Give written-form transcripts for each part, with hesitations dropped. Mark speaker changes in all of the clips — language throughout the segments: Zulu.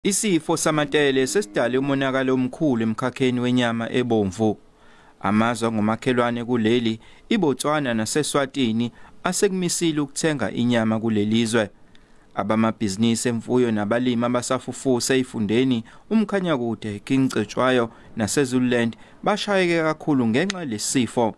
Speaker 1: Isifo samatele sesidale umonakalo omkhulu emkhakheni wenyama ebomvu. Amazwe angomakhelwane kuleli, iBotswana naseSwatini asekumisile ukuthenga inyama kulelizwe. Abamabhizinisi emfuyo nabalimi abasafufusa ezifundeni umkhanyakude Kingcetshwayo naseZululand bashayeke kakhulu ngenxa lesifo.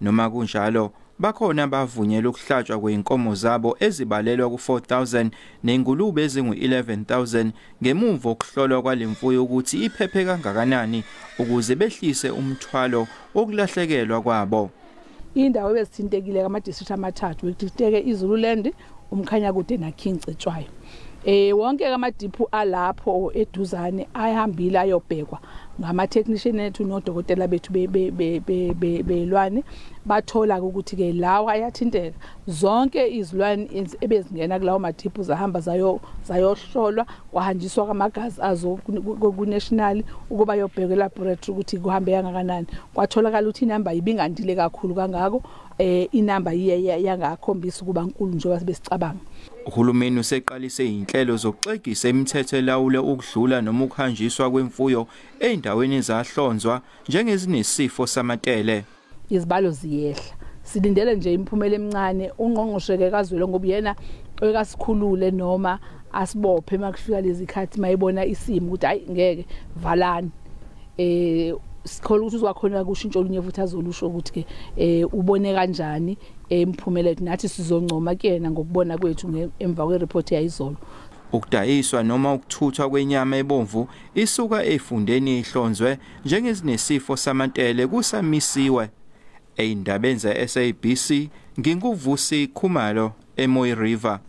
Speaker 1: Noma kunjalo, bakhona bavunyelwa ukuhlatshwa kweinkomo zabo ezibalelwa ku-4,000 nengulube ezingu-11,000 ngemuva kokuhlolwa kwalemfuyo ukuthi iphephe kangakanani ukuze behlise umthwalo wokulahlekelwa kwabo.
Speaker 2: Indawo ebezithintekile kama-district amathathu bekuthintekile iZululand, umkhanyakude naKingcetshwayo. Wonke amadiphu alapho eduzane ayahambile ayobhekwa ngama-technician ethu nodokotela bethu belwane bathola ukuthi ke lawa ayathinteka. Zonke izilwane ebezingena kulawo madiphu zahamba zayohlolwa, kwahanjiswa kamagazi azo ku-national ukuba yobhekwa laboratory ukuthi kuhambe kangakanani. Kwatholakala ukuthi inamba ibingandile kakhulu kangako, inamba yangakhombisa ukuba nkulu njengoba besicabanga.
Speaker 1: Uhulumeni useqalise inhlelo zokuxegisa imithetho elawula ukudlula noma ukuhanjiswa kwemfuyo eindaweni ezahlonzwa njengezinesifo samatele.
Speaker 2: Izibalo ziyehla. Silindele nje imiphumela emincane ungqongqoshe kaZulu ngoba yena ekasikhulule noma asibophe makufika lezi khathi mayibona isimo ukuthi hayi ngeke valani. Sikholwa ukuthi uzwakhona kushintsho olunye futhi azolusho ukuthi ke ubone kanjani imiphumela yethu nathi sizoncoma kuyena ngokubona kwethu emva kwereport yayizolo.
Speaker 1: Ukudayiswa noma ukuthuthwa kwenyama ebomvu isuka ezifundeni ezihlonzwe njengezinesifo samatele kusamisiwe. Ezindabeni ze SABC nginguvusi Khumalo eMoyi River.